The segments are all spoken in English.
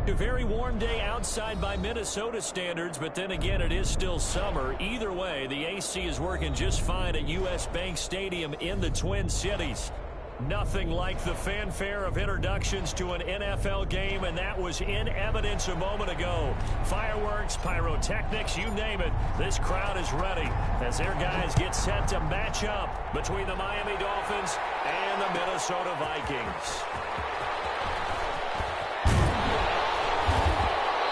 A very warm day outside by Minnesota standards, but then again, it is still summer. Either way, the AC is working just fine at U.S. Bank Stadium in the Twin Cities. Nothing like the fanfare of introductions to an NFL game, and that was in evidence a moment ago. Fireworks, pyrotechnics, you name it. This crowd is ready as their guys get set to match up between the Miami Dolphins and the Minnesota Vikings.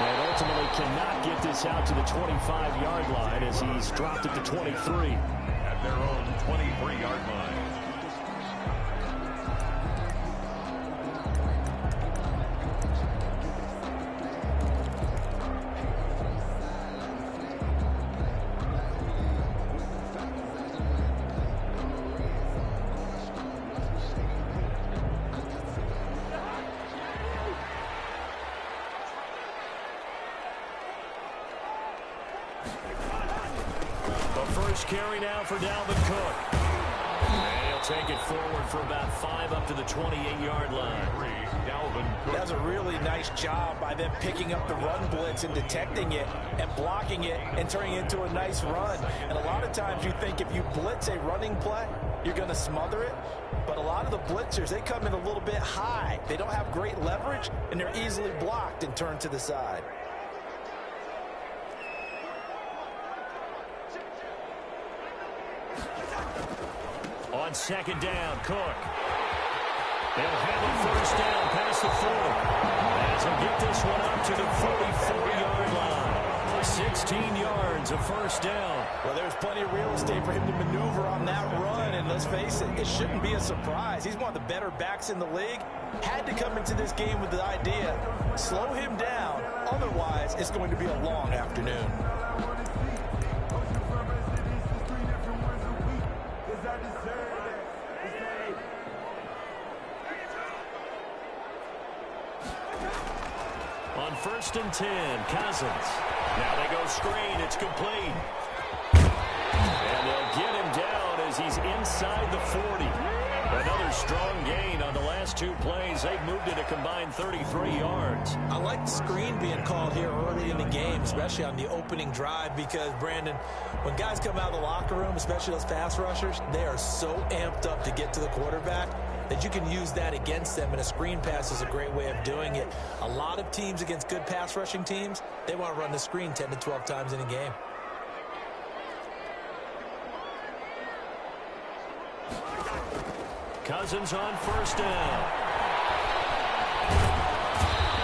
And ultimately cannot get this out to the 25-yard line as he's dropped it to 23. At their own 23-yard line. Carry now for Dalvin Cook. And he'll take it forward for about 5 up to the 28-yard line. That's a really nice job by them picking up the run blitz and detecting it and blocking it and turning it into a nice run. And a lot of times you think if you blitz a running play, you're going to smother it. But a lot of the blitzers, they come in a little bit high. They don't have great leverage, and they're easily blocked and turned to the side. On second down, Cook. They'll have it first down past the 40. As he'll get this one up to the 44-yard line. 16 yards of first down. Well, there's plenty of real estate for him to maneuver on that run. And let's face it, it shouldn't be a surprise. He's one of the better backs in the league. Had to come into this game with the idea, slow him down. Otherwise, it's going to be a long afternoon. On 1st and 10, Cousins. Now they go screen. It's complete. And they'll get him down as he's inside the 40. Another strong gain on the last 2 plays. They've moved it a combined 33 yards. I like the screen being called here early in the game, especially on the opening drive, because, Brandon, when guys come out of the locker room, especially those pass rushers, they are so amped up to get to the quarterback that you can use that against them, and a screen pass is a great way of doing it. A lot of teams against good pass rushing teams, they want to run the screen 10 to 12 times in a game. Cousins on 1st down.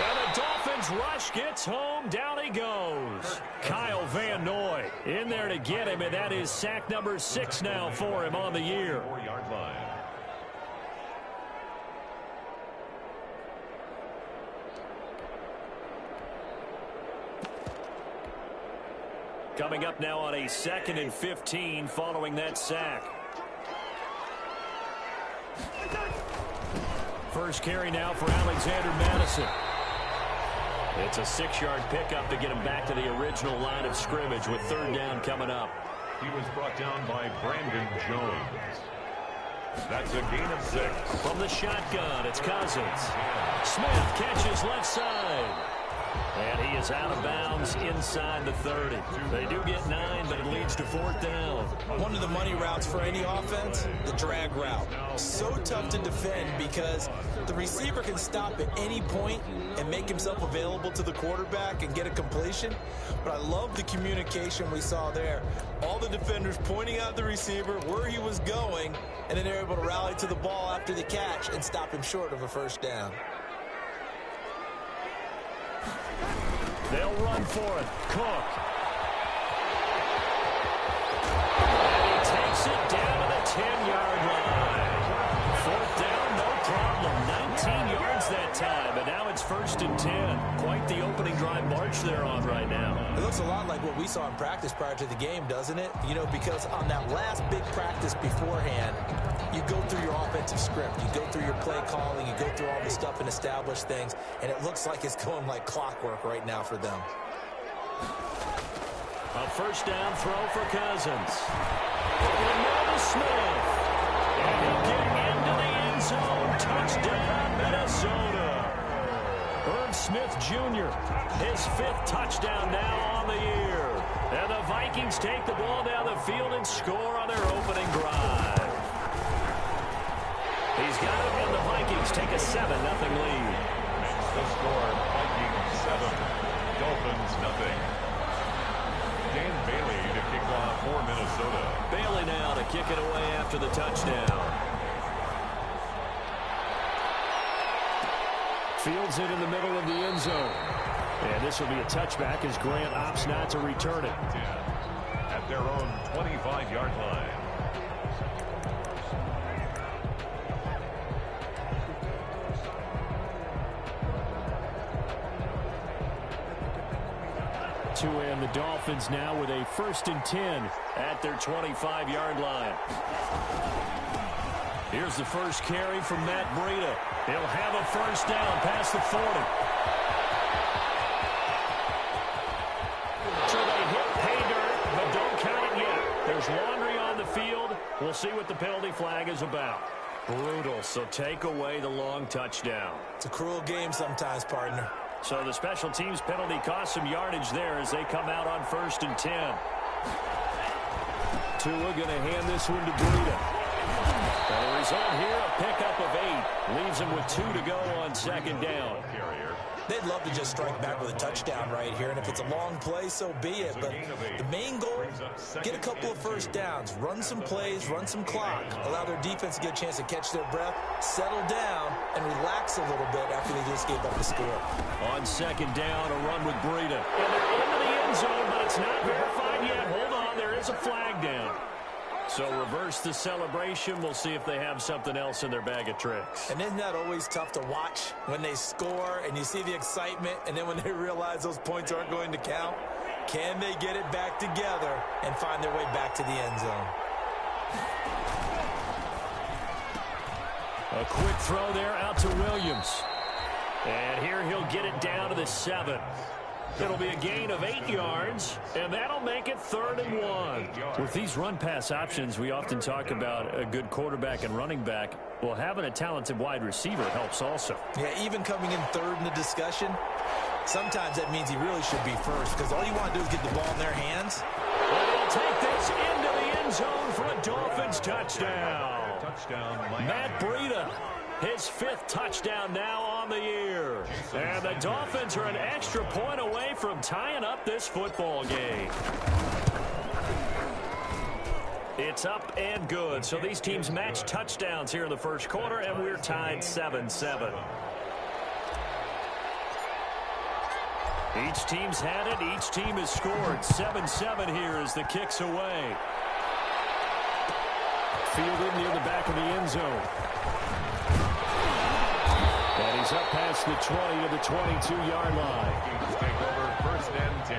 And the Dolphins rush gets home. Down he goes. Kyle Van Noy in there to get him, and that is sack number 6 now for him on the year. 4-yard line. Coming up now on a 2nd and 15 following that sack. First carry now for Alexander Madison. It's a 6-yard pickup to get him back to the original line of scrimmage with 3rd down coming up. He was brought down by Brandon Jones. That's a gain of 6. From the shotgun, it's Cousins. Smith catches left side. And he is out of bounds inside the 30. They do get 9, but it leads to 4th down. One of the money routes for any offense, the drag route. So tough to defend because the receiver can stop at any point and make himself available to the quarterback and get a completion. But I love the communication we saw there. All the defenders pointing out the receiver, where he was going, and then they're able to rally to the ball after the catch and stop him short of a 1st down. They'll run for it. Cook. And he takes it down to the 10-yard line. 4th down, no problem. 19 yards that time, but now it's 1st and 10. Quite the opening drive march they're on right now. It looks a lot like what we saw in practice prior to the game, doesn't it? You know, because on that last big practice beforehand, you go through your offensive script. You go through your play calling. You go through all the stuff and establish things. And it looks like it's going like clockwork right now for them. A 1st down throw for Cousins. And now to Smith. And he'll get into the end zone. Touchdown, Minnesota. Irv Smith Jr., his 5th touchdown now on the year. And the Vikings take the ball down the field and score on their opening drive. He's got it, and the Vikings take a 7-0 lead. Makes the score Vikings 7, Dolphins 0. Dan Bailey to kick off for Minnesota. Bailey now to kick it away after the touchdown. Fields it in the middle of the end zone. And this will be a touchback as Grant opts not to return it. At their own 25-yard line. And the Dolphins now with a 1st and 10 at their 25-yard line. Here's the first carry from Matt Breida. He'll have a 1st down past the 40. So they hit pay dirt, but don't count it yet. There's laundry on the field. We'll see what the penalty flag is about. Brutal, so take away the long touchdown. It's a cruel game sometimes, partner. So the special teams penalty cost some yardage there as they come out on 1st and 10. Tua going to hand this one to Breida. And the result here, a pickup of 8. Leaves him with 2 to go on 2nd down. They'd love to just strike back with a touchdown right here, and if it's a long play, so be it. But the main goal, get a couple of 1st downs, run some plays, run some clock, allow their defense to get a chance to catch their breath, settle down, and relax a little bit after they just gave up the score. On 2nd down, a run with Breida. And they're into the end zone, but it's not verified yet. Hold on, there is a flag down. So reverse the celebration. We'll see if they have something else in their bag of tricks. And isn't that always tough to watch when they score and you see the excitement, and then when they realize those points aren't going to count? Can they get it back together and find their way back to the end zone? A quick throw there out to Williams. And here he'll get it down to the 7. It'll be a gain of 8 yards, and that'll make it 3rd and 1. With these run-pass options, we often talk about a good quarterback and running back. Well, having a talented wide receiver helps also. Yeah, even coming in 3rd in the discussion, sometimes that means he really should be 1st, because all you want to do is get the ball in their hands. And they'll take this into the end zone for a Dolphins touchdown. Matt Breida, his 5th touchdown now on the year. And the Dolphins are an extra point away from tying up this football game. It's up and good. So these teams match touchdowns here in the 1st quarter, and we're tied 7-7. Each team's had it. Each team has scored. 7-7 here as the kick's away. Fielded near the back of the end zone. And he's up past the 20 to the 22-yard line. Vikings take over 1st and 10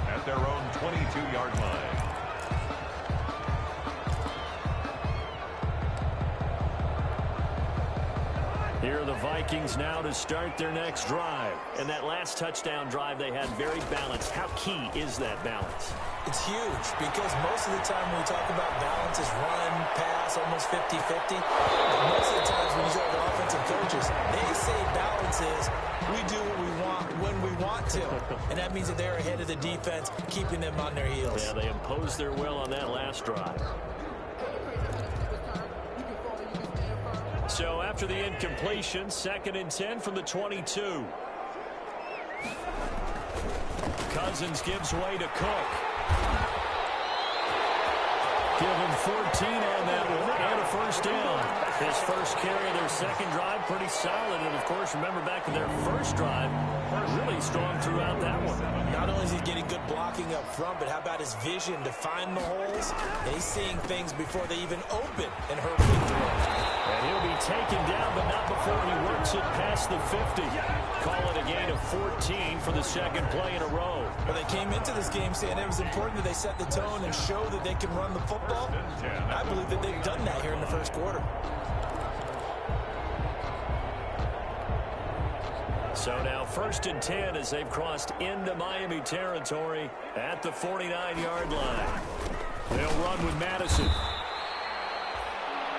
at their own 22-yard line. Here are the Vikings now to start their next drive. And that last touchdown drive they had very balanced. How key is that balance? It's huge because most of the time when we talk about balance is run, pass, almost 50-50. Most of the times when you talk to offensive coaches, they say balance is we do what we want when we want to. And that means that they're ahead of the defense, keeping them on their heels. Yeah, they imposed their will on that last drive. So after the incompletion, 2nd and 10 from the 22. Cousins gives way to Cook. Give him 14 on that one and a 1st down. His first carry of their 2nd drive, pretty solid. And, of course, remember back to their 1st drive, really strong throughout that one. Not only is he getting good blocking up front, but how about his vision to find the holes? And he's seeing things before they even open and hurt big throws. And he'll be taken down, but not before he works it past the 50. Call it a gain of 14 for the 2nd play in a row. Well, they came into this game saying it was important that they set the tone and show that they can run the football. I believe that they've done that here in the 1st quarter. So now 1st and 10 as they've crossed into Miami territory at the 49-yard line. They'll run with Madison.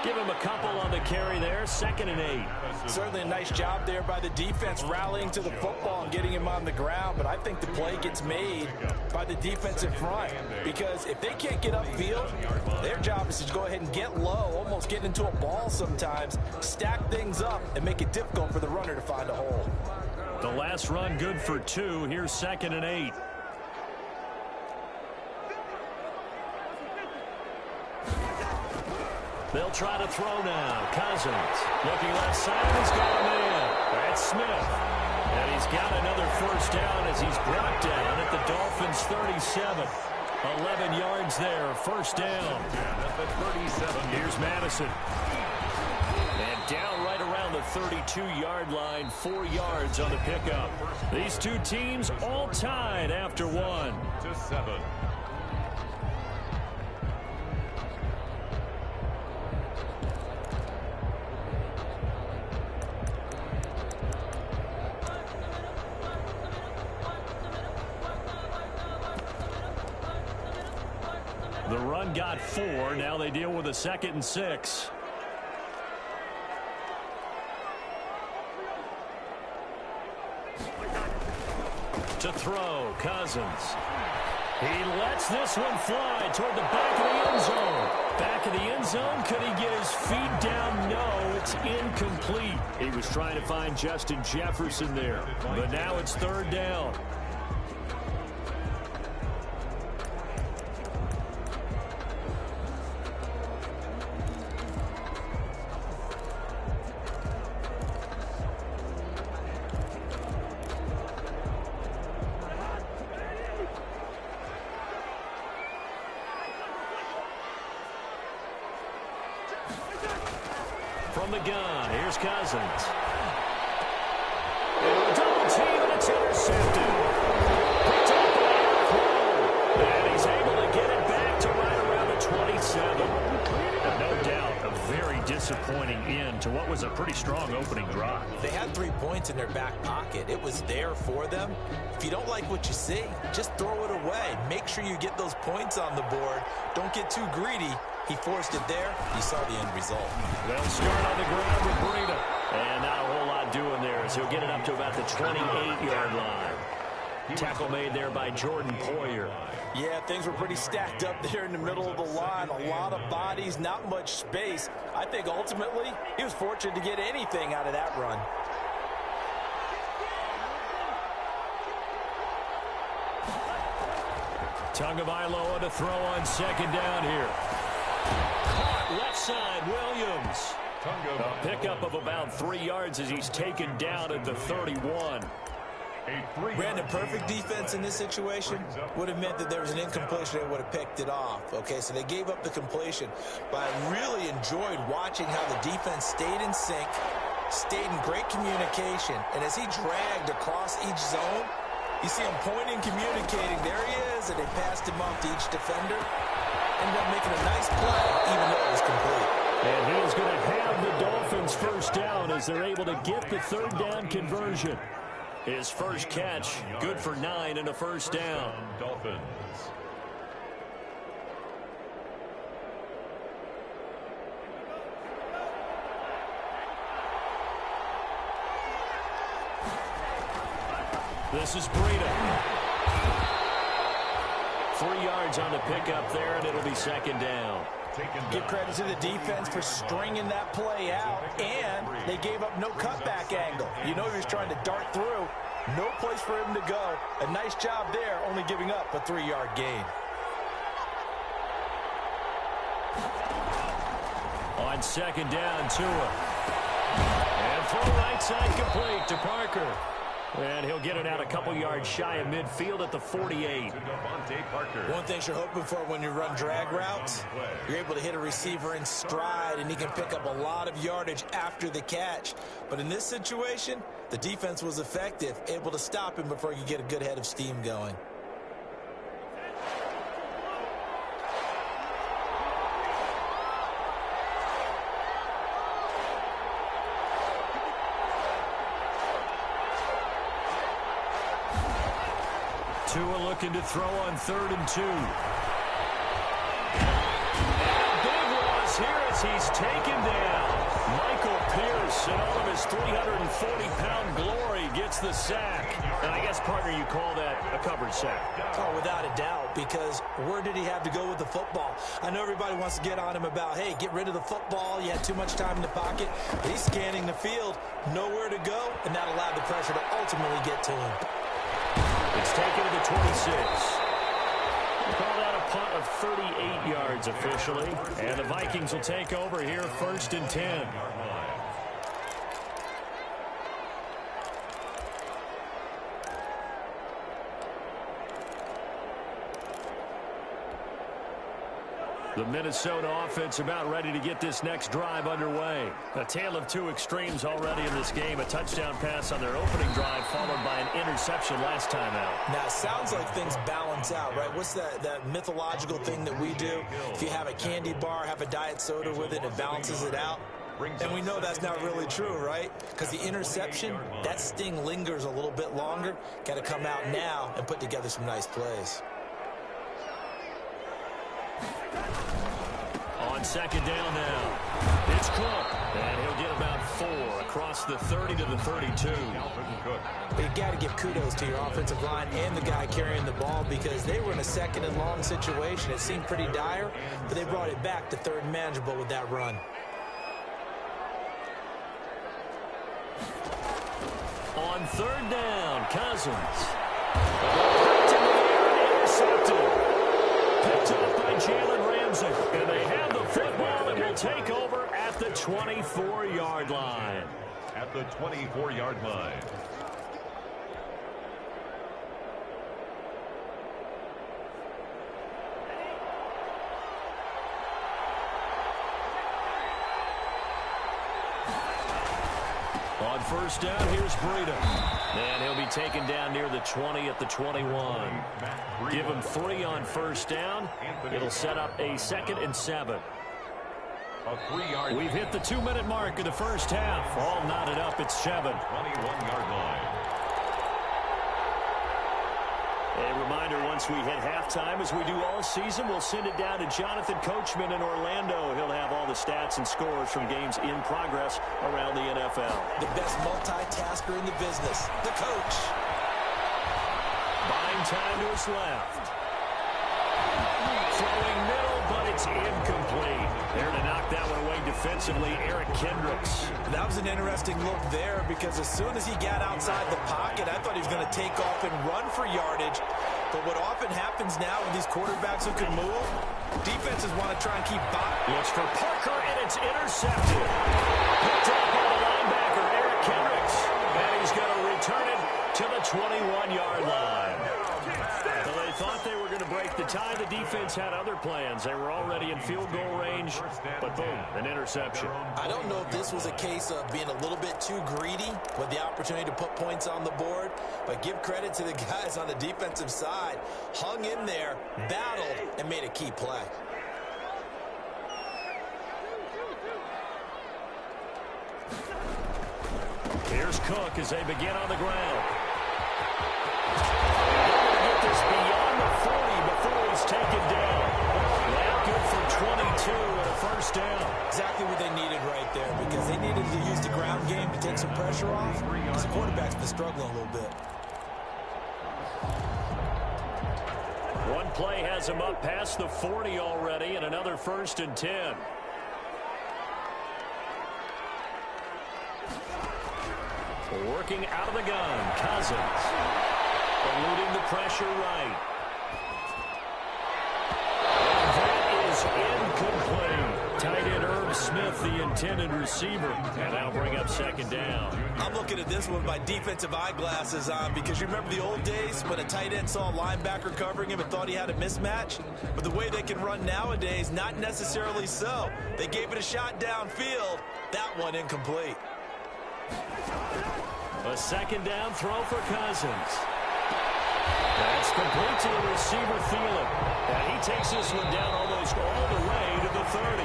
Give him a couple on the carry there, 2nd and 8. Certainly a nice job there by the defense rallying to the football and getting him on the ground, but I think the play gets made by the defense in front because if they can't get upfield, their job is to go ahead and get low, almost get into a ball sometimes, stack things up, and make it difficult for the runner to find a hole. The last run good for 2. Here's 2nd and 8. They'll try to throw now. Cousins looking left side. He's got a man. That's Smith. And he's got another first down as he's brought down at the Dolphins' 37. 11 yards there. First down. Here's Madison. And down right around the 32-yard line. 4 yards on the pickup. These two teams all tied after 1. 7. The run got 4. Now they deal with a 2nd and 6. To throw, Cousins. He lets this one fly toward the back of the end zone. Back of the end zone. Could he get his feet down? No, it's incomplete. He was trying to find Justin Jefferson there. But now it's 3rd down. From the gun, here's Cousins. Double team, and it's intercepted. Picked up by Crow. And he's able to get it back to right around the 27. And no doubt, a very disappointing end to what was a pretty strong opening drive. They had 3 points in their back pocket. It was there for them. If you don't like what you see, just throw it away. Make sure you get those points on the board. Don't get too greedy. He forced it there. You saw the end result. They'll start on the ground with Breida. And not a whole lot doing there as he'll get it up to about the 28-yard line. Tackle made there by Jordan Poyer. Yeah, things were pretty stacked up there in the middle of the line. A lot of bodies, not much space. I think ultimately he was fortunate to get anything out of that run. Tagovailoa to throw on 2nd down here. Caught left side, Williams. A pickup of about 3 yards as he's taken down at the 31. Brandon, perfect defense in this situation would have meant that there was an incompletion. They would have picked it off. Okay, so they gave up the completion. But I really enjoyed watching how the defense stayed in sync, stayed in great communication. And as he dragged across each zone, you see him pointing, communicating. There he is, and they passed him off to each defender. Ended up making a nice play, even though it was complete. And he is going to have the Dolphins first down as they're able to get the 3rd down conversion. His first catch, good for 9 and a first down. Dolphins. This is Breida. 3 yards on the pickup there, and it'll be 2nd down. Give credit to the defense for stringing that play out, and they gave up no cutback angle. You know he was trying to dart through. No place for him to go. A nice job there, only giving up a 3-yard gain. On 2nd down, Tua. And throw right side complete to Parker. And he'll get it out a couple yards shy of midfield at the 48. One thing you're hoping for when you run drag routes, you're able to hit a receiver in stride, and he can pick up a lot of yardage after the catch. But in this situation, the defense was effective, able to stop him before he could get a good head of steam going. Tua looking to throw on 3rd and 2. And big loss is here as he's taken down. Michael Pierce, in all of his 340-pound glory, gets the sack. And I guess, partner, you call that a covered sack. Oh, without a doubt, because where did he have to go with the football? I know everybody wants to get on him about, hey, get rid of the football. You had too much time in the pocket. He's scanning the field, nowhere to go, and that allowed the pressure to ultimately get to him. It's taken to the 26. Call that a punt of 38 yards officially. And the Vikings will take over here, 1st and 10. The Minnesota offense about ready to get this next drive underway. A tale of two extremes already in this game. A touchdown pass on their opening drive followed by an interception last time out. Now, it sounds like things balance out, right? What's that mythological thing that we do? If you have a candy bar, have a diet soda with it, it balances it out. And we know that's not really true, right? Because the interception, that sting lingers a little bit longer. Got to come out now and put together some nice plays. On 2nd down now, it's Cook, and he'll get about 4 across the 30 to the 32. But you got to give kudos to your offensive line and the guy carrying the ball because they were in a 2nd and long situation. It seemed pretty dire, but they brought it back to 3rd and manageable with that run. On 3rd down, Cousins. Intercepted. Picked up by Jalen Ramsey. And they have the football and will take over at the 24-yard line. At the 24-yard line. On 1st down, here's Breida. And he'll be taken down near the 20 at the 21. Give him 3 on 1st down. It'll set up a 2nd and 7. We've hit the 2-minute mark of the first half. All knotted up at 7. 21-yard line. A reminder, once we hit halftime, as we do all season, we'll send it down to Jonathan Coachman in Orlando. He'll have all the stats and scores from games in progress around the NFL. The best multitasker in the business, the coach. Buying time to his left. Throwing middle, but it's incomplete. There to knock that one away defensively, Eric Kendricks. That was an interesting look there because as soon as he got outside the pocket, I thought he was going to take off and run for yardage. But what often happens now with these quarterbacks who can move, defenses want to try and keep box. Looks for Parker, and it's intercepted. Picked up by the linebacker, Eric Kendricks. And he's going to return it to the 21-yard line. So they thought they were going to break the tie. The defense had other plans. They were already in field goal range, but boom, an interception. I don't know if this was a case of being a little bit too greedy with the opportunity to put points on the board, but give credit to the guys on the defensive side. Hung in there, battled, and made a key play. Here's Cook as they begin on the ground. This beyond the 40 before he's taken down. Now good for 22 and a 1st down. Exactly what they needed right there because they needed to use the ground game to take some pressure off because the quarterback's been struggling a little bit. One play has him up past the 40 already and another 1st and 10. Working out of the gun, Cousins. Eluding the pressure right. That is incomplete. Tight end Irv Smith, the intended receiver. And that'll bring up 2nd down. I'm looking at this one with my defensive eyeglasses on because you remember the old days when a tight end saw a linebacker covering him and thought he had a mismatch? But the way they can run nowadays, not necessarily so. They gave it a shot downfield. That one incomplete. A 2nd down throw for Cousins. That's complete to the receiver, Thielen. And he takes this one down almost all the way to the 30.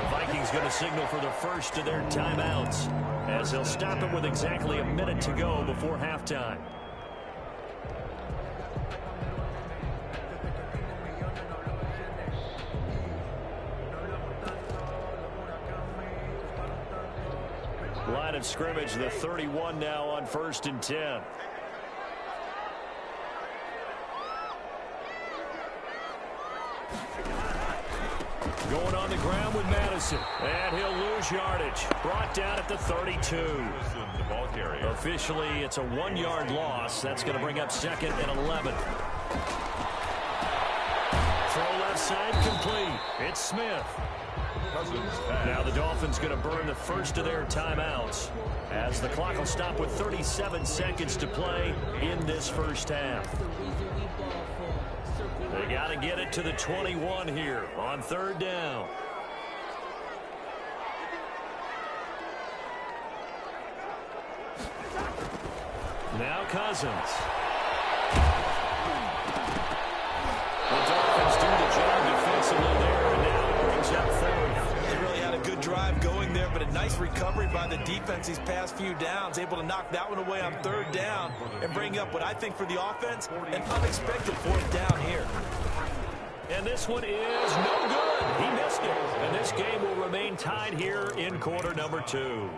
The Vikings going to signal for the first of their timeouts as they'll stop it with exactly a minute to go before halftime. line of scrimmage. The 31 now on 1st and 10. Going on the ground with Madison. And he'll lose yardage. Brought down at the 32. The ball carrier. Officially, it's a 1-yard loss. That's going to bring up 2nd and 11. Throw left side complete. It's Smith. Now the Dolphins going to burn the first of their timeouts as the clock will stop with 37 seconds to play in this first half. They got to get it to the 21 here on 3rd down. Now Cousins. The Dolphins do the job defensively there, and now it brings up 4th. They really had a good drive going there, but a nice recovery by the defense these past few downs, able to knock that one away on 3rd down and bring up what I think for the offense, an unexpected 4th down here. And this one is no good. He missed it. And this game will remain tied here in quarter number 2.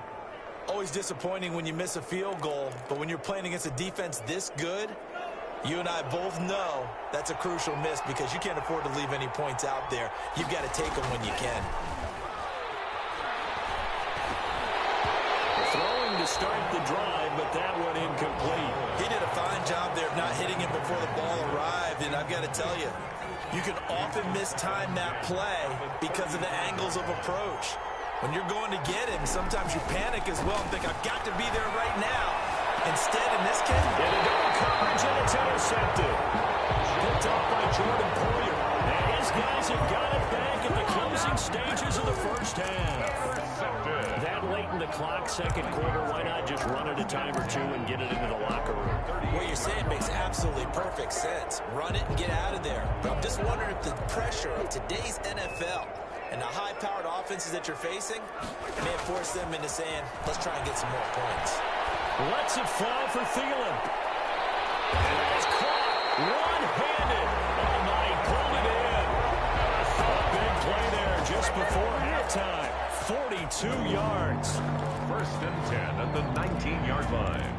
Always disappointing when you miss a field goal, but when you're playing against a defense this good, you and I both know that's a crucial miss because you can't afford to leave any points out there. You've got to take them when you can. Throwing to start the drive, but that one incomplete. He did a fine job there of not hitting him before the ball arrived, and I've got to tell you, you can often mistime that play because of the angles of approach. When you're going to get him, sometimes you panic as well and think, I've got to be there right now. Instead, in this case, in a double coverage, and it's intercepted. Picked off by Jordan Poyer. And his guys have got it back in the closing stages of the first half. That late in the clock, second quarter, why not just run it a time or two and get it into the locker room? What you're saying makes absolutely perfect sense. Run it and get out of there. But I'm just wondering if the pressure of today's NFL and the high-powered offenses that you're facing may have forced them into saying, let's try and get some more points. Lets it fly for Thielen. And it's caught one-handed. Oh, my, he pulled it in. A big play there just before halftime. 42 yards. 1st and 10 at the 19-yard line.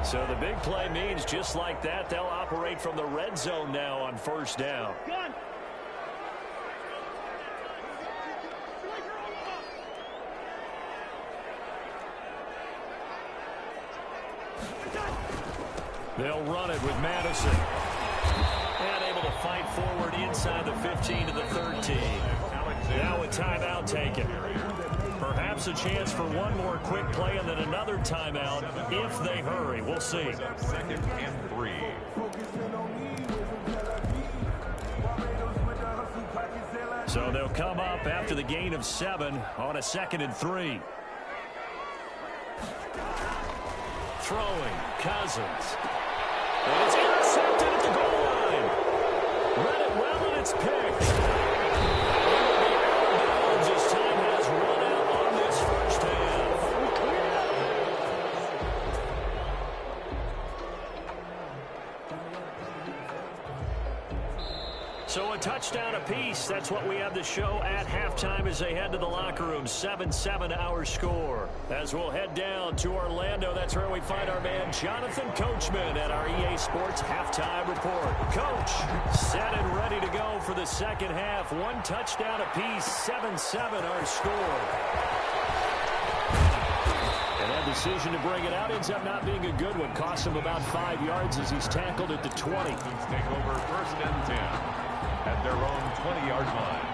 So the big play means just like that, they'll operate from the red zone now on 1st down. They'll run it with Madison. And able to fight forward inside the 15 to the 13. Now a timeout taken. Perhaps a chance for one more quick play and then another timeout if they hurry. We'll see. 2nd and 3. So they'll come up after the gain of 7 on a 2nd and 3. Throwing, Cousins. And it's intercepted at the goal line. Read it well, and it's picked. As time has run out on this first half. So a touchdown apiece. That's what we have to show at halftime as they head to the locker room. 7-7 our score. As we'll head down to Orlando, that's where we find our man Jonathan Coachman at our EA Sports Halftime Report. Coach, set and ready to go for the second half. One touchdown apiece, 7-7 our score. And that decision to bring it out ends up not being a good one. Costs him about 5 yards as he's tackled at the 20. Take over 1st and 10 at their own 20-yard line.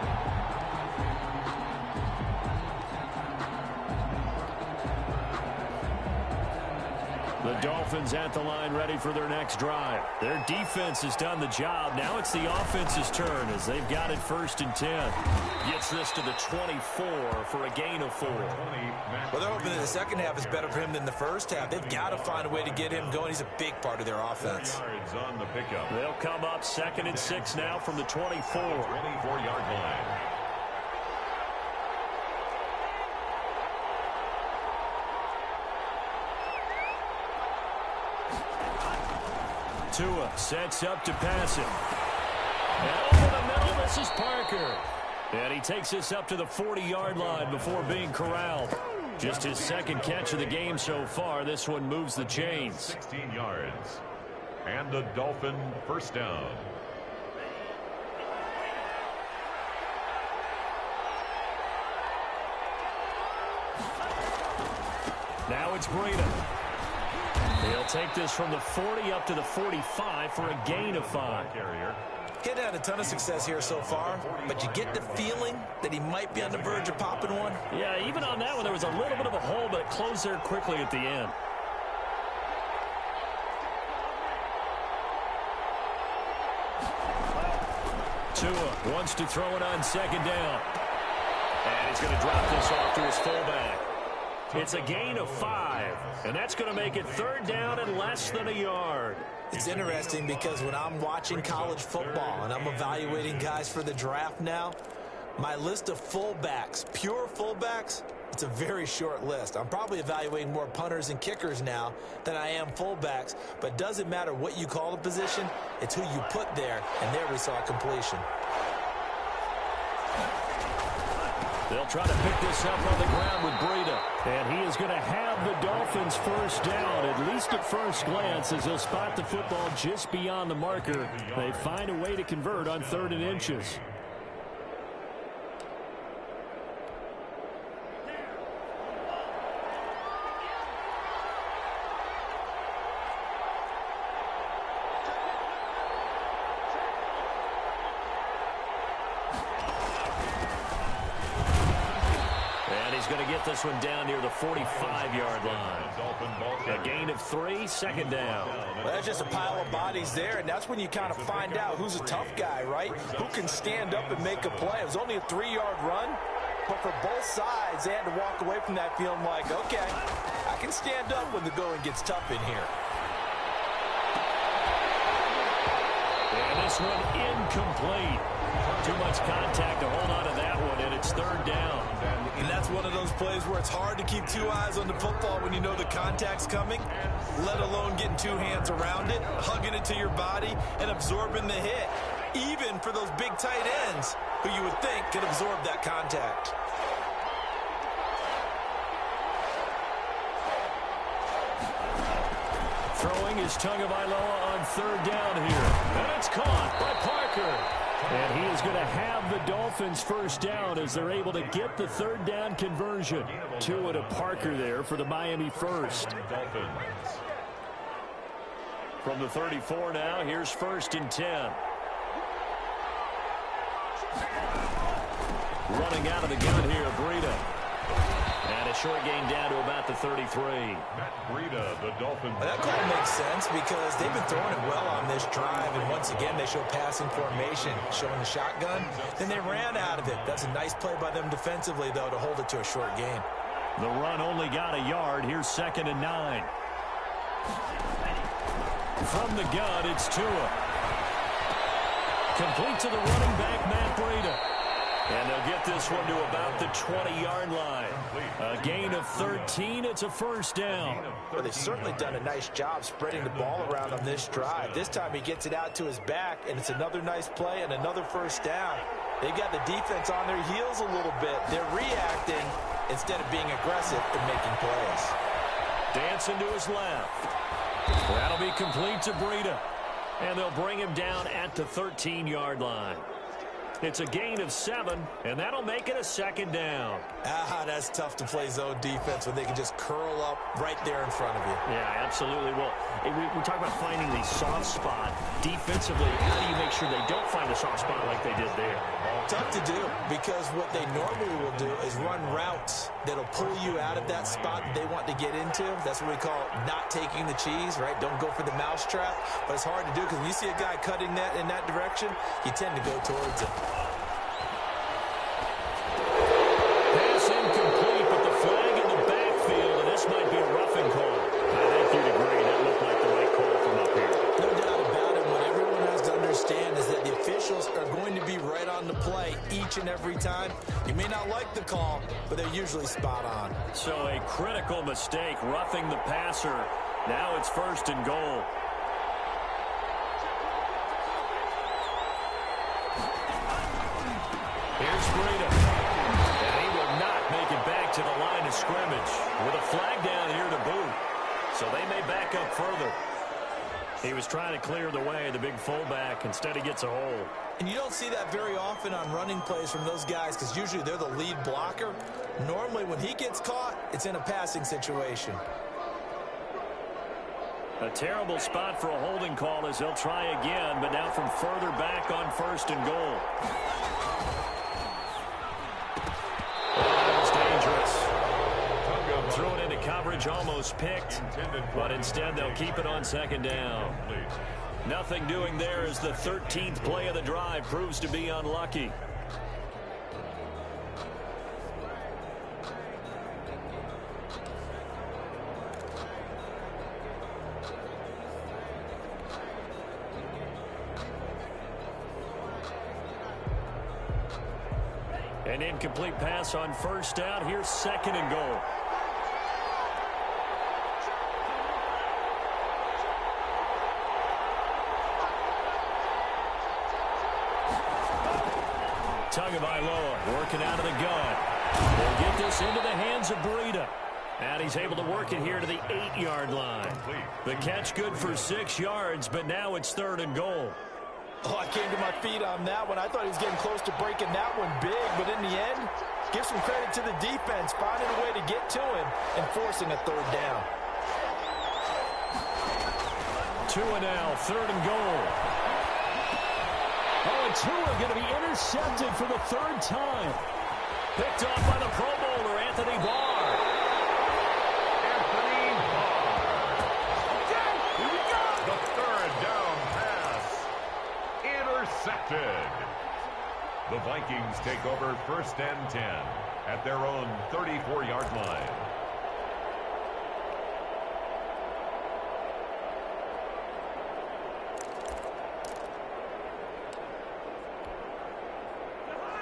The Dolphins at the line ready for their next drive. Their defense has done the job. Now it's the offense's turn as they've got it 1st and 10. Gets this to the 24 for a gain of 4. Well, they're hoping that the second half is better for him than the first half. They've got to find a way to get him going. He's a big part of their offense. On the pickup. They'll come up 2nd and 6 now from the 24. 24-yard line. Tua sets up to pass it. And over the middle, this is Parker. And he takes this up to the 40-yard line before being corralled. Just his second catch of the game so far. This one moves the chains. 16 yards. And the Dolphin first down. Now it's Breida. He'll take this from the 40 up to the 45 for a gain of 5. He's had a ton of success here so far, but you get the feeling that he might be on the verge of popping one. Yeah, even on that one, there was a little bit of a hole, but it closed there quickly at the end. Tua wants to throw it on second down. And he's going to drop this off to his fullback. It's a gain of 5, and that's going to make it third down and less than a yard. It's interesting because when I'm watching college football and I'm evaluating guys for the draft now, my list of fullbacks, pure fullbacks, it's a very short list. I'm probably evaluating more punters and kickers now than I am fullbacks, but it doesn't matter what you call the position, it's who you put there, and there we saw completion. They'll try to pick this up on the ground with Breida. And he is going to have the Dolphins first down, at least at first glance, as he'll spot the football just beyond the marker. They find a way to convert on 3rd and inches. Going to get this one down near the 45-yard line. A gain of 3, second down. Well, that's just a pile of bodies there, and that's when you kind of find out who's a tough guy, right? Who can stand up and make a play. It was only a 3-yard run, but for both sides, they had to walk away from that feeling like, okay, I can stand up when the going gets tough in here. And this one incomplete. Too much contact to hold on to that one, and it's third down. And that's one of those plays where it's hard to keep 2 eyes on the football when you know the contact's coming, let alone getting 2 hands around it, hugging it to your body, and absorbing the hit, even for those big tight ends who you would think could absorb that contact. Throwing is Tagovailoa on third down here. And it's caught by Parker. And he is going to have the Dolphins first down as they're able to get the third down conversion. Tua to Parker there for the Miami first. From the 34 now, here's 1st and 10. Running out of the gun here, Breida. And a short gain down to about the 33. Breida, the Dolphins. That call makes sense because they've been throwing it well on this drive, and once again they show passing formation, showing the shotgun. Then they ran out of it. That's a nice play by them defensively, though, to hold it to a short gain. The run only got a yard. Here's 2nd and 9. From the gun, it's Tua. Complete to the running back, Matt Breida. And they'll get this one to about the 20-yard line. A gain of 13. It's a first down. Well, they've certainly done a nice job spreading the ball around on this drive. This time he gets it out to his back, and it's another nice play and another first down. They've got the defense on their heels a little bit. They're reacting instead of being aggressive and making plays. Dancing to his left. That'll be complete to Breida. And they'll bring him down at the 13-yard line. It's a gain of 7, and that'll make it a second down. That's tough to play zone defense when they can just curl up right there in front of you. Yeah, absolutely. Well, we talk about finding the soft spot defensively. How do you make sure they don't find a soft spot like they did there? Tough to do because what they normally will do is run routes that'll pull you out of that spot that they want to get into. That's what we call not taking the cheese, right? Don't go for the mousetrap. But it's hard to do because when you see a guy cutting that in that direction, you tend to go towards it. Pass incomplete, but the flag in the backfield, and this might be a roughing call. I think you'd agree that looked like the right call from up here. No doubt about it. What everyone has to understand is that the officials are going to be right on the play each and every time. You may not like the call, but they're usually spot on. So a critical mistake, roughing the passer. Now it's 1st and goal. Here's with a flag down here to boot. So they may back up further. He was trying to clear the way, the big fullback. Instead, he gets a hole. And you don't see that very often on running plays from those guys because usually they're the lead blocker. Normally, when he gets caught, it's in a passing situation. A terrible spot for a holding call as they'll try again, but now from further back on 1st and goal. That was dangerous. Threw it into coverage, almost picked, but instead they'll keep it on 2nd down. Nothing doing there as the 13th play of the drive proves to be unlucky. An incomplete pass on 1st down. Here's 2nd and goal. Tagovailoa working out of the gun. They'll get this into the hands of Breida. And he's able to work it here to the 8-yard line. The catch good for 6 yards, but now it's 3rd and goal. Oh, I came to my feet on that one. I thought he was getting close to breaking that one big, but in the end, give some credit to the defense, finding a way to get to him and forcing a 3rd down. 2 and now, 3rd and goal. Oh, and Tua going to be intercepted for the 3rd time. Picked off by the Pro Bowler, Anthony Barr. Anthony Barr. Here we go. The 3rd down pass. Intercepted. The Vikings take over 1st and 10 at their own 34-yard line.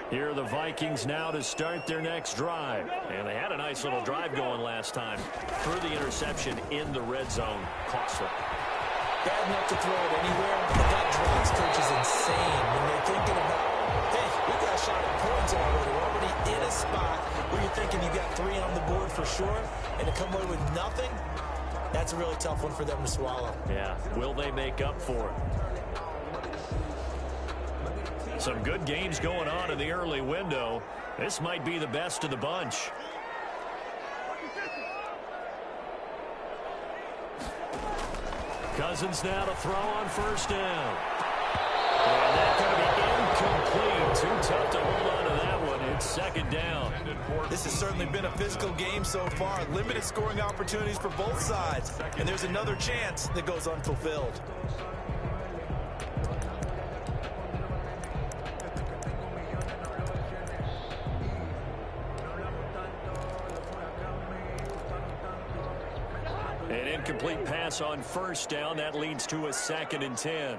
Here are the Vikings now to start their next drive. And they had a nice little drive going last time. Threw the interception in the red zone. Costly. Bad enough to throw it anywhere, but that drives coaches insane when they're thinking about, hey, we got a shot at points already. We're already in a spot where you're thinking you got 3 on the board for sure, and to come away with nothing, that's a really tough one for them to swallow. Yeah, will they make up for it? Some good games going on in the early window. This might be the best of the bunch. Cousins now to throw on 1st down. And that's going to be incomplete. Too tough to hold on to that one. It's 2nd down. This has certainly been a physical game so far. Limited scoring opportunities for both sides. And there's another chance that goes unfulfilled. An incomplete pass on 1st down. That leads to a 2nd and 10.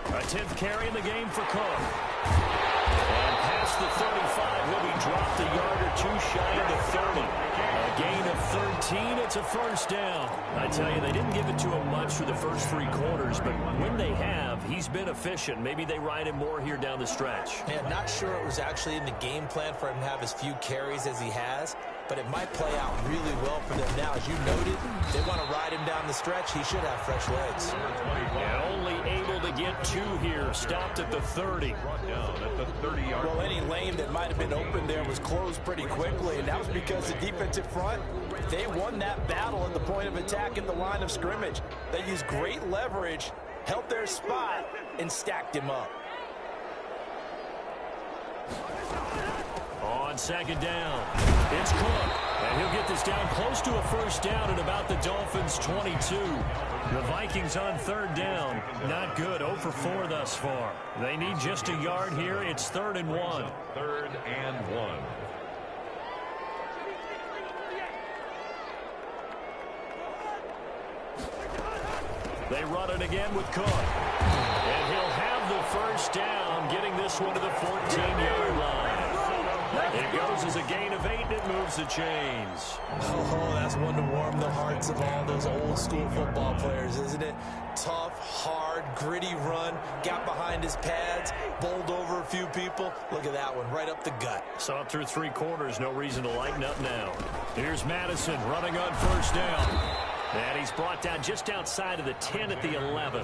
A 10th carry in the game for Cook. And past the 35 will be dropped a yard or 2 shy of the 30. A gain of 13. It's a 1st down. I tell you, they didn't give it to him much for the first 3 quarters, but when they have, he's been efficient. Maybe they ride him more here down the stretch. Man, not sure it was actually in the game plan for him to have as few carries as he has, but it might play out really well for them now. As you noted, they want to ride him down the stretch. He should have fresh legs. And only able to get 2 here. Stopped at the 30. Well, any lane that might have been open there was closed pretty quickly, and that was because the defensive front, they won that battle at the point of attack at the line of scrimmage. They used great leverage, held their spot, and stacked him up. On 2nd down, it's Cook, and he'll get this down close to a 1st down at about the Dolphins' 22. The Vikings on 3rd down, not good, 0 for 4 thus far. They need just a yard here. It's 3rd and 1. 3rd and 1. They run it again with Cook, and he'll have the 1st down, getting this one to the 14-yard line. It goes as a gain of 8, and it moves the chains. Oh, that's one to warm the hearts of all those old-school football players, isn't it? Tough, hard, hard, gritty run, got behind his pads, bowled over a few people. Look at that one, right up the gut. Saw it through 3 quarters, no reason to lighten up now. Here's Madison running on first down. And he's brought down just outside of the 10 at the 11.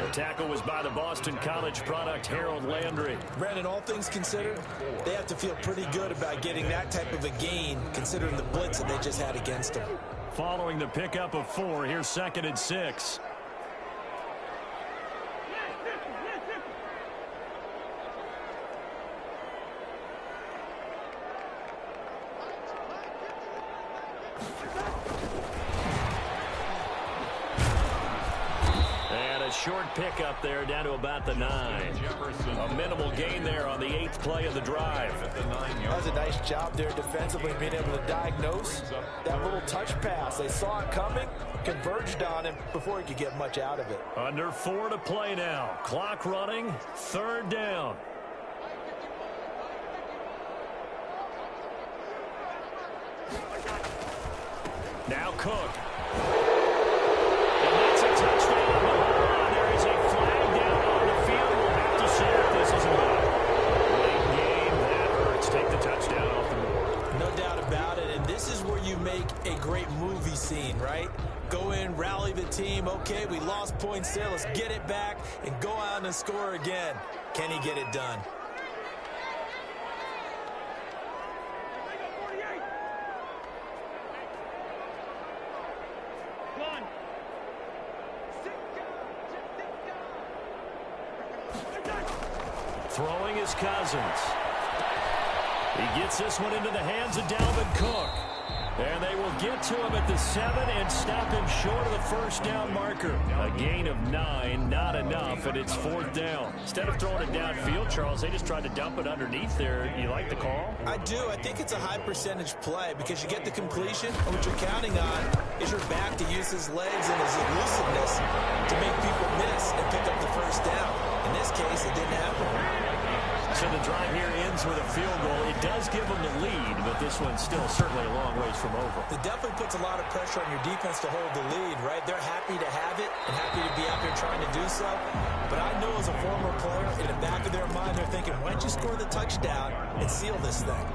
The tackle was by the Boston College product, Harold Landry. Brandon, all things considered, they have to feel pretty good about getting that type of a gain, considering the blitz that they just had against them. Following the pickup of 4, here's 2nd and 6. Short pickup there down to about the 9. A minimal gain there on the 8th play of the drive. That was a nice job there defensively, being able to diagnose that little touch pass. They saw it coming, converged on him before he could get much out of it. Under 4 to play now. Clock running, 3rd down. Now Cook. And that's a touchdown. There is a flag down on the field. We'll have to see if this is a late game. That hurts. Take the touchdown off the board. No doubt about it. And this is where you make a great movie scene, right? Go in, rally the team. Okay, we lost points there. Let's get it back and go out and score again. Can he get it done? Throwing is Cousins. He gets this one into the hands of Dalvin Cook. And they will get to him at the 7 and stop him short of the first down marker. A gain of 9, not enough, and it's 4th down. Instead of throwing it downfield, Charles, they just tried to dump it underneath there. You like the call? I do. I think it's a high percentage play because you get the completion, and what you're counting on is your back to use his legs and his elusiveness to make people miss and pick up the first down. In this case, it didn't happen. So the drive here ends with a field goal. It does give them the lead, but this one's still certainly a long ways from over. It definitely puts a lot of pressure on your defense to hold the lead, right? They're happy to have it and happy to be out there trying to do so. But I know as a former player, in the back of their mind, they're thinking, why don't you score the touchdown and seal this thing?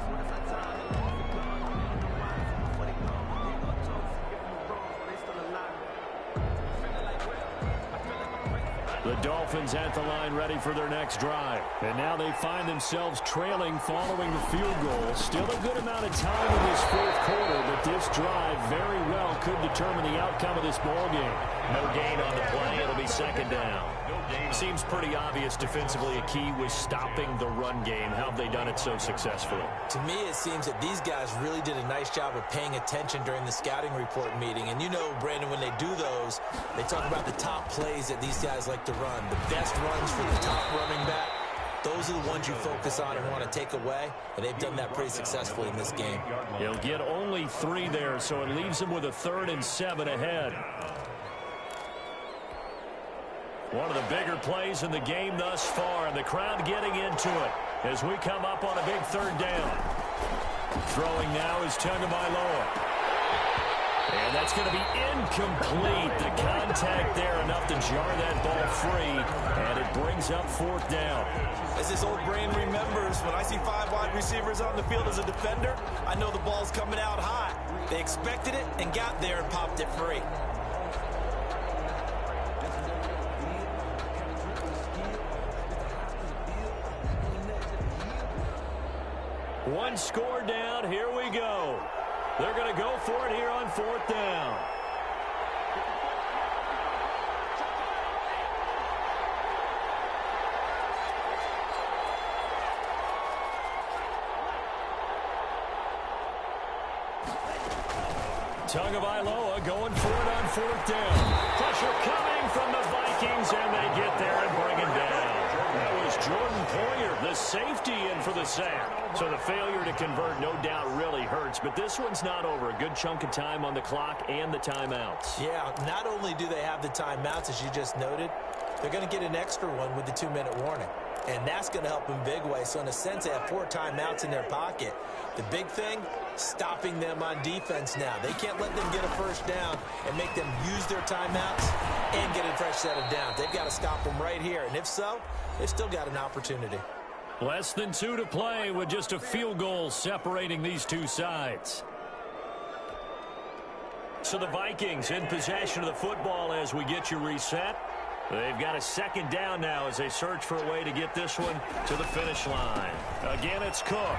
The Dolphins at the line ready for their next drive. And now they find themselves trailing following the field goal. Still a good amount of time in this 4th quarter, but this drive very well could determine the outcome of this ball game. No gain on the play. It'll be 2nd down. Seems pretty obvious defensively a key was stopping the run game. How have they done it so successfully? To me, it seems that these guys really did a nice job of paying attention during the scouting report meeting. And you know, Brandon, when they do those, they talk about the top plays that these guys like to run. The best runs for the top running back. Those are the ones you focus on and want to take away, and they've done that pretty successfully in this game. He'll get only 3 there, so it leaves him with a 3rd and 7 ahead. One of the bigger plays in the game thus far, and the crowd getting into it as we come up on a big 3rd down. Throwing now is Tagovailoa. And that's going to be incomplete. The contact there enough to jar that ball free, and it brings up 4th down. As this old brain remembers, when I see 5 wide receivers on the field as a defender, I know the ball's coming out hot. They expected it and got there and popped it free. One score down. Here we go. They're going to go for it here on 4th down. Tagovailoa going for it on 4th down. Pressure coming from the Vikings, and they get there and bring it down. That was Jordan Poyer, the safety, in for the sack. So the failure to convert, no doubt, really hurts. But this one's not over. A good chunk of time on the clock and the timeouts. Yeah, not only do they have the timeouts, as you just noted, they're going to get an extra one with the 2-minute warning. and that's going to help in big way. So in a sense, they have 4 timeouts in their pocket. The big thing, stopping them on defense now. They can't let them get a first down and make them use their timeouts and get a fresh set of downs. They've got to stop them right here, and if so, they've still got an opportunity. Less than 2 to play with just a field goal separating these two sides. So the Vikings in possession of the football as we get you reset. They've got a second down now as they search for a way to get this one to the finish line. Again, it's Cook.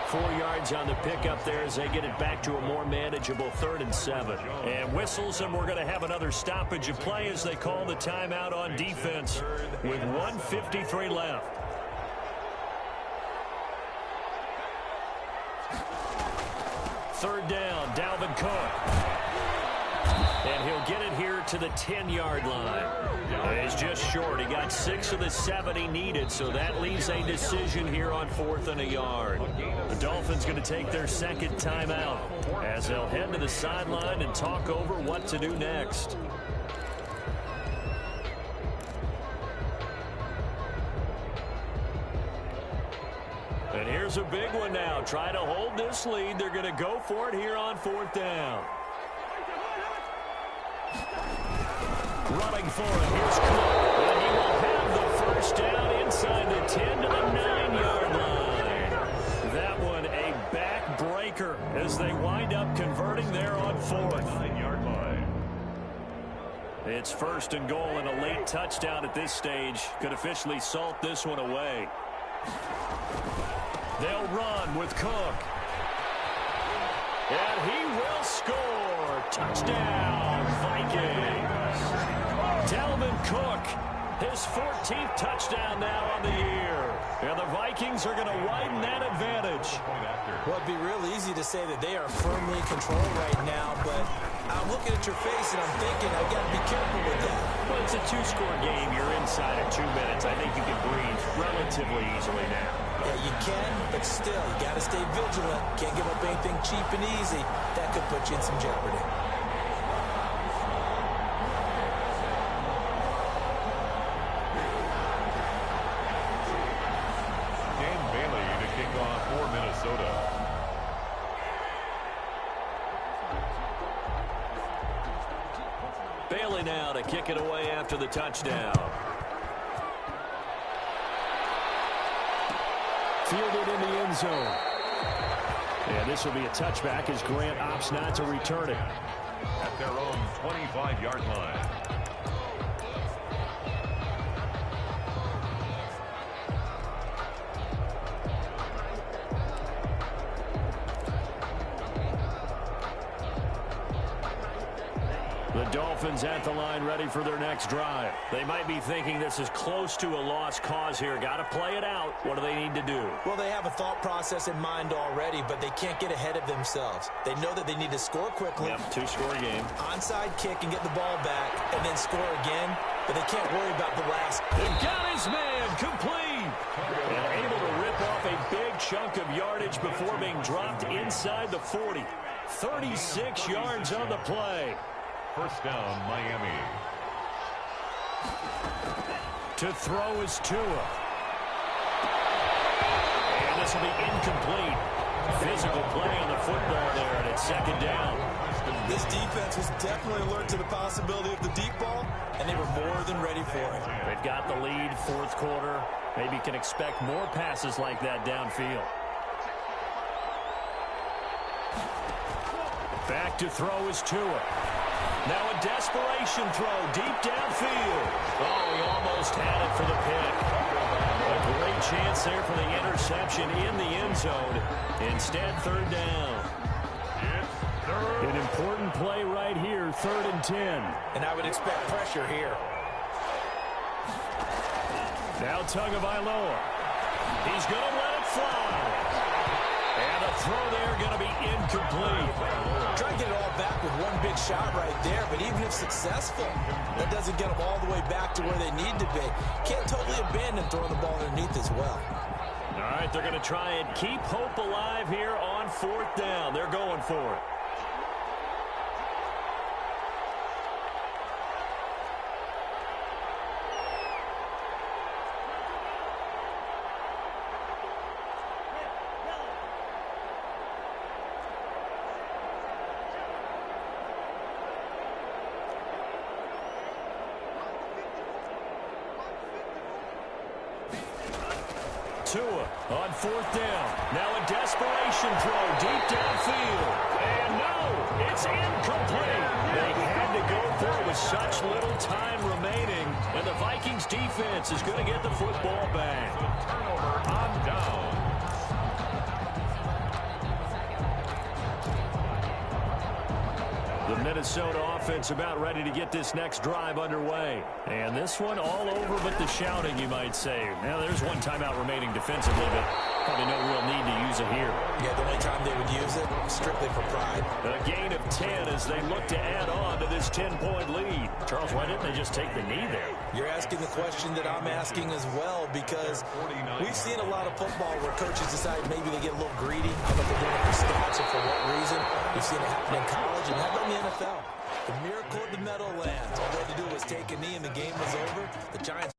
4 yards on the pickup there as they get it back to a more manageable 3rd and 7. And whistles, and we're going to have another stoppage of play as they call the timeout on defense with 1:53 left. Third down, Dalvin Cook. And he'll get it here to the 10-yard line. He's just short. He got 6 of the 7 he needed, so that leaves a decision here on 4th and a yard. The Dolphins going to take their second timeout as they'll head to the sideline and talk over what to do next. And here's a big one now. Try to hold this lead. They're going to go for it here on 4th down. Running for it. Here's Cook. And he will have the first down inside the 10 to the 9-yard line. That one a backbreaker as they wind up converting there on 4th. 9-yard line. It's 1st and goal, and a late touchdown at this stage could officially salt this one away. They'll run with Cook. And he will score. Touchdown, Vikings. Dalvin Cook, his 14th touchdown now on the year. And the Vikings are going to widen that advantage. Well, it'd be real easy to say that they are firmly in control right now, but I'm looking at your face and I'm thinking I've got to be careful with that. Well, it's a 2-score game. You're inside of 2 minutes. I think you can breathe relatively easily now. Yeah, you can, but still, you got to stay vigilant. Can't give up anything cheap and easy. That could put you in some jeopardy. Dan Bailey to kick off for Minnesota. Bailey now to kick it away after the touchdown. Fielded in the end zone. And this will be a touchback as Grant opts not to return it. At their own 25-yard line. The Dolphins at the line ready for their next drive. They might be thinking this is close to a lost cause here. Got to play it out. What do they need to do? Well, they have a thought process in mind already, but they can't get ahead of themselves. They know that they need to score quickly. Yep, 2-score game. Onside kick and get the ball back and then score again, but they can't worry about the last. They've got his man complete. And able to rip off a big chunk of yardage before being dropped inside the 40. 36 yards on the play. First down, Miami. To throw is Tua. And this will be incomplete. Physical play on the football there, and it's second down. This defense was definitely alert to the possibility of the deep ball, and they were more than ready for it. They've got the lead, 4th quarter. Maybe can expect more passes like that downfield. Back to throw is Tua. Now a desperation throw deep downfield. Oh, he almost had it for the pick. A great chance there for the interception in the end zone. Instead, 3rd down. An important play right here, 3rd and 10. And I would expect pressure here. Now Tagovailoa. He's going to let it fly. And a throw there going to be incomplete. Try to get it all back with one big shot right there, but even if successful, that doesn't get them all the way back to where they need to be. Can't totally abandon throwing the ball underneath as well. All right, they're going to try and keep hope alive here on 4th down. They're going for it. Tua on 4th down. Now a desperation throw deep downfield. And no, it's incomplete. They had to go for it with such little time remaining. And the Vikings defense is going to get the football back. Turnover on down. The Minnesota offense about ready to get this next drive underway. And this one all over but the shouting, you might say. Now, there's one timeout remaining defensively, but probably no real need to use it here. Yeah, the only time they would use it, strictly for pride. A gain of 10 as they look to add on to this 10-point lead. Charles, why didn't they just take the knee there? You're asking the question that I'm asking as well, because we've seen a lot of football where coaches decide maybe they get a little greedy. I don't know if they're doing it for stats or for what reason. We've seen it happen in college and happen in the NFL. The miracle of the Meadowlands. All they had to do was take a knee and the game was over. The Giants